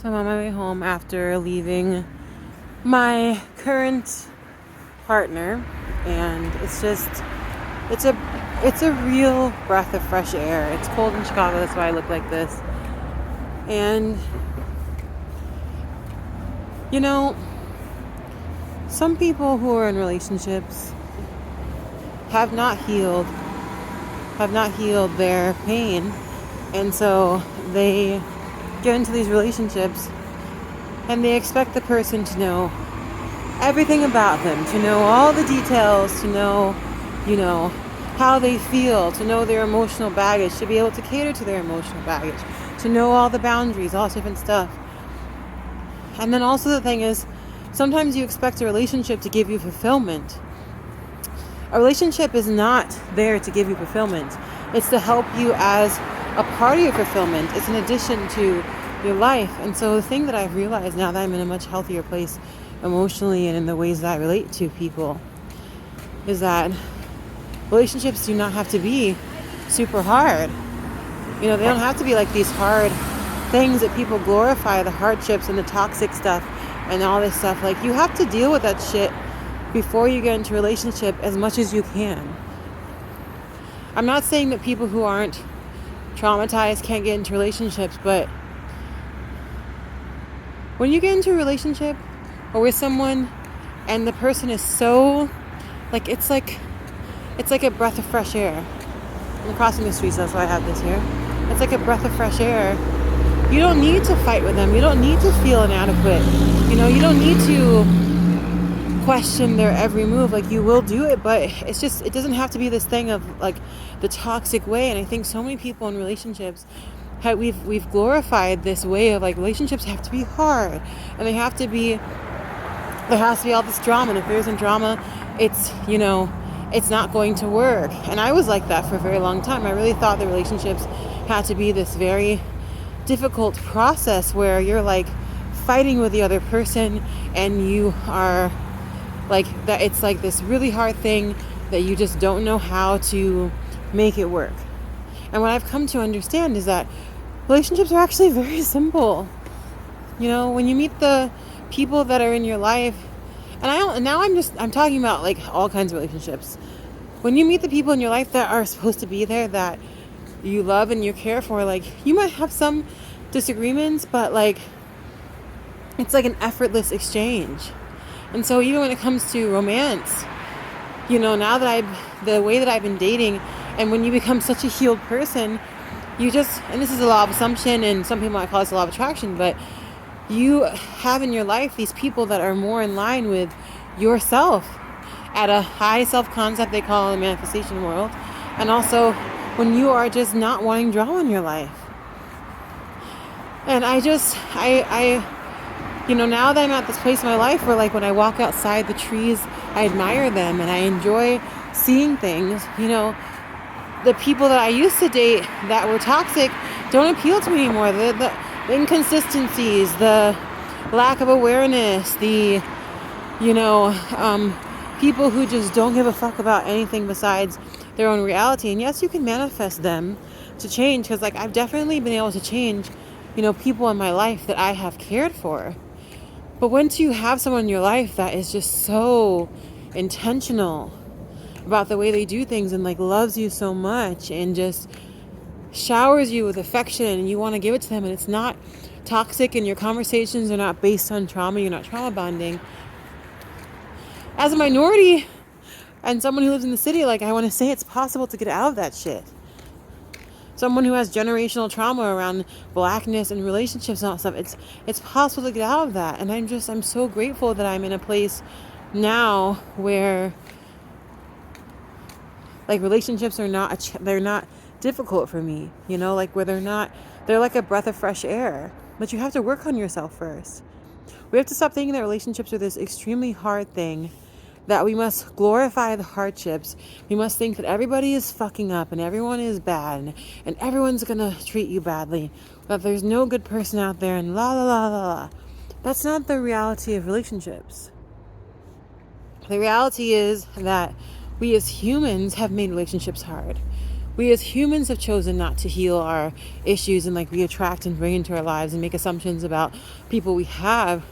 So I'm on my way home after leaving my current partner, and it's a it's a real breath of fresh air. It's cold in Chicago, that's why I look like this. And you know, some people who are in relationships have not healed their pain, and so they get into these relationships and they expect the person to know everything about them, to know all the details, to know, how they feel, to know their emotional baggage, to be able to cater to their emotional baggage, to know all the boundaries, all different stuff. And then also the thing is, sometimes you expect a relationship to give you fulfillment. A relationship is not there to give you fulfillment. It's to help you as a part of your fulfillment. It's an addition to your life. And so the thing that I've realized now that I'm in a much healthier place emotionally and in the ways that I relate to people is that relationships do not have to be super hard. They don't have to be like these hard things that people glorify, the hardships and the toxic stuff and all this stuff. Like, you have to deal with that shit before you get into a relationship as much as you can. I'm not saying that people who aren't traumatized can't get into relationships, but when you get into a relationship or with someone and the person is so, it's like a breath of fresh air. I'm crossing the street, so that's why I have this here. It's like a breath of fresh air. You don't need to fight with them. You don't need to feel inadequate. You don't need to question their every move. Like, you will do it, but it doesn't have to be this thing of like the toxic way. And I think so many people in relationships we've glorified this way of like relationships have to be hard and there has to be all this drama, and if there isn't drama, it's not going to work. And I was like that for a very long time. I really thought the relationships had to be this very difficult process where you're like fighting with the other person and you are like that. It's like this really hard thing that you just don't know how to make it work. And what I've come to understand is that relationships are actually very simple. When you meet the people that are in your life, and I'm talking about like all kinds of relationships. When you meet the people in your life that are supposed to be there, that you love and you care for, like, you might have some disagreements, but like it's like an effortless exchange. And so even when it comes to romance, now that the way that I've been dating, and when you become such a healed person, and this is a law of assumption, and some people might call this a law of attraction, but you have in your life these people that are more in line with yourself at a high self-concept, they call it the manifestation world. And also when you are just not wanting drama in your life. And I now that I'm at this place in my life where, like, when I walk outside the trees, I admire them and I enjoy seeing things. The people that I used to date that were toxic don't appeal to me anymore. The inconsistencies, the lack of awareness, the people who just don't give a fuck about anything besides their own reality. And yes, you can manifest them to change, because like I've definitely been able to change people in my life that I have cared for. But once you have someone in your life that is just so intentional about the way they do things and like loves you so much and just showers you with affection and you want to give it to them, and it's not toxic and your conversations are not based on trauma, you're not trauma bonding. As a minority and someone who lives in the city, like, I want to say it's possible to get out of that shit. Someone who has generational trauma around blackness and relationships and all that stuff, it's possible to get out of that. And I'm so grateful that I'm in a place now where like relationships are they're not difficult for me, like where they're like a breath of fresh air. But you have to work on yourself first. We have to stop thinking that relationships are this extremely hard thing, that we must glorify the hardships. We must think that everybody is fucking up and everyone is bad and everyone's gonna treat you badly, that there's no good person out there and la la la la la. That's not the reality of relationships. The reality is that we as humans have made relationships hard. We as humans have chosen not to heal our issues and like we attract and bring into our lives and make assumptions about people we have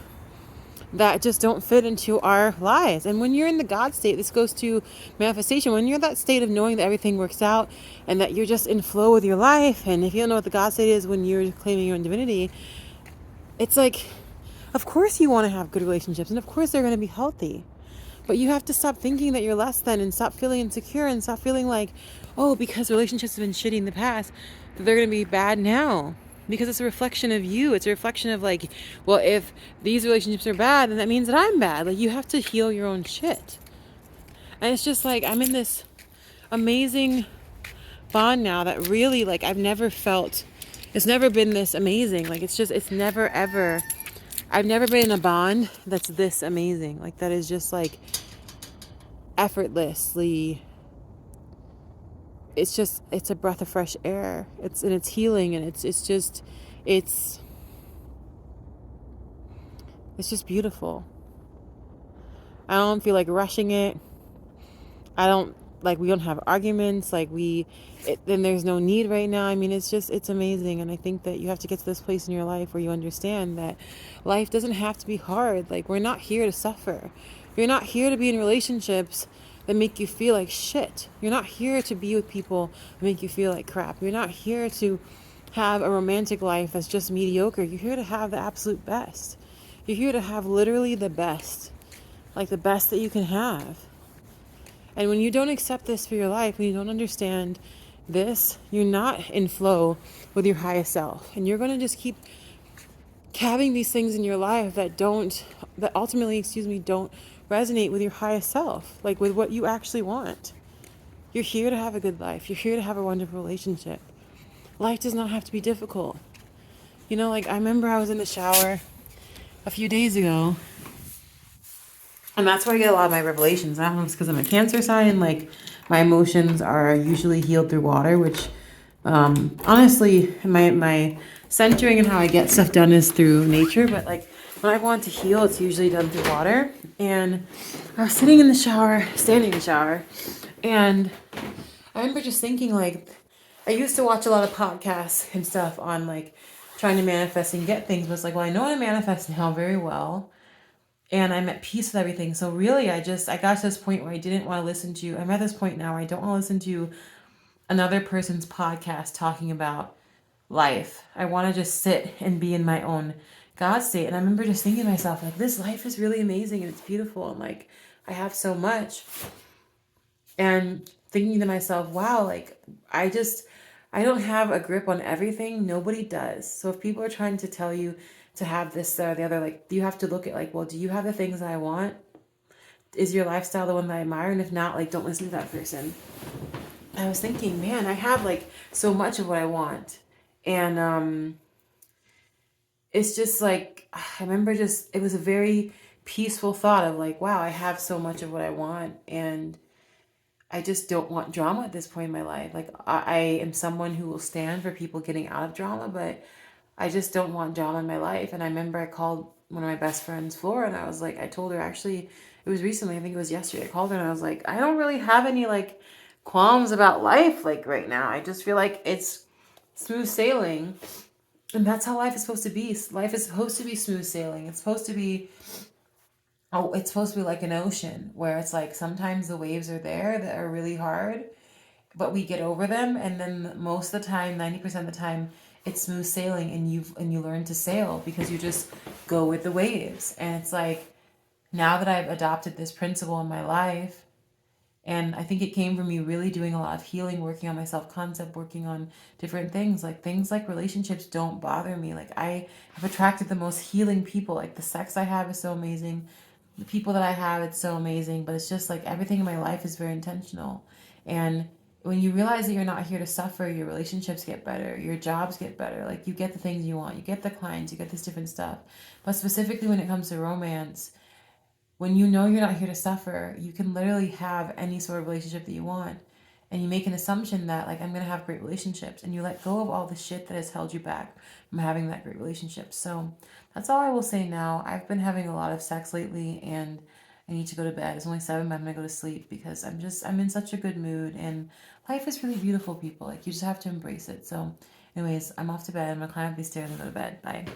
that just don't fit into our lives. And when you're in the God state, this goes to manifestation. When you're in that state of knowing that everything works out and that you're just in flow with your life, and if you don't know what the God state is when you're claiming your own divinity, it's like, of course you want to have good relationships and of course they're going to be healthy. But you have to stop thinking that you're less than and stop feeling insecure and stop feeling like, oh, because relationships have been shitty in the past, that they're going to be bad now. Because it's a reflection of you. It's a reflection of like, well, if these relationships are bad, then that means that I'm bad. Like, you have to heal your own shit. And it's just like, I'm in this amazing bond now that really, like, I've never felt, it's never been this amazing. Like, it's never ever, I've never been in a bond that's this amazing. Like, that is just like effortlessly, it's a breath of fresh air. It's healing, and it's just beautiful. I don't feel like rushing it. I don't like, we don't have arguments. Like then there's no need right now. I mean, it's amazing. And I think that you have to get to this place in your life where you understand that life doesn't have to be hard. Like, we're not here to suffer. You're not here to be in relationships that make you feel like shit. You're not here to be with people that make you feel like crap. You're not here to have a romantic life that's just mediocre. You're here to have the absolute best. You're here to have literally the best. Like the best that you can have. And when you don't accept this for your life, when you don't understand this, you're not in flow with your highest self. And you're going to just keep having these things in your life that ultimately, don't resonate with your highest self, like with what you actually want. You're here to have a good life. You're here to have a wonderful relationship. Life does not have to be difficult. Like, I remember I was in the shower a few days ago, and that's where I get a lot of my revelations. I don't know if it's because I'm a Cancer sign, like my emotions are usually healed through water, which honestly, my centering and how I get stuff done is through nature. But like when I want to heal, it's usually done through water. And I was standing in the shower, and I remember just thinking, like, I used to watch a lot of podcasts and stuff on like trying to manifest and get things, but it's like, well, I know how to manifest now very well. And I'm at peace with everything. So really, I got to this point where I didn't want to listen to, I'm at this point now where I don't want to listen to another person's podcast talking about life. I want to just sit and be in my own God state. And I remember just thinking to myself, like, this life is really amazing and it's beautiful. And like, I have so much. And thinking to myself, wow, like, I don't have a grip on everything. Nobody does. So if people are trying to tell you to have this or the other, like, you have to look at like, well, do you have the things that I want? Is your lifestyle the one that I admire? And if not, like, don't listen to that person. I was thinking, man, I have like so much of what I want. And it's just like, I remember it was a very peaceful thought of like, wow, I have so much of what I want. And I just don't want drama at this point in my life. Like, I am someone who will stand for people getting out of drama, but I just don't want drama in my life. And I remember I called one of my best friends, Flora, and I was like, I told her, actually, it was recently, I think it was yesterday, I called her and I was like, I don't really have any like qualms about life like right now. I just feel like it's smooth sailing. And that's how life is supposed to be. Life is supposed to be smooth sailing. It's supposed to be like an ocean where it's like sometimes the waves are there that are really hard, but we get over them, and then most of the time, 90% of the time, it's smooth sailing, and you learn to sail because you just go with the waves. And it's like, now that I've adopted this principle in my life, and I think it came from me really doing a lot of healing, working on my self-concept, working on different things like relationships don't bother me. Like, I have attracted the most healing people. Like, the sex I have is so amazing. The people that I have, it's so amazing. But it's just like everything in my life is very intentional. And when you realize that you're not here to suffer, your relationships get better, your jobs get better. Like, you get the things you want, you get the clients, you get this different stuff. But specifically when it comes to romance, when you know you're not here to suffer, you can literally have any sort of relationship that you want. And you make an assumption that, like, I'm going to have great relationships. And you let go of all the shit that has held you back from having that great relationship. So that's all I will say now. I've been having a lot of sex lately, and I need to go to bed. It's only 7, but I'm gonna go to sleep because I'm in such a good mood, and life is really beautiful, people. Like, you just have to embrace it. So anyways, I'm off to bed. I'm gonna climb up these stairs and go to bed. Bye.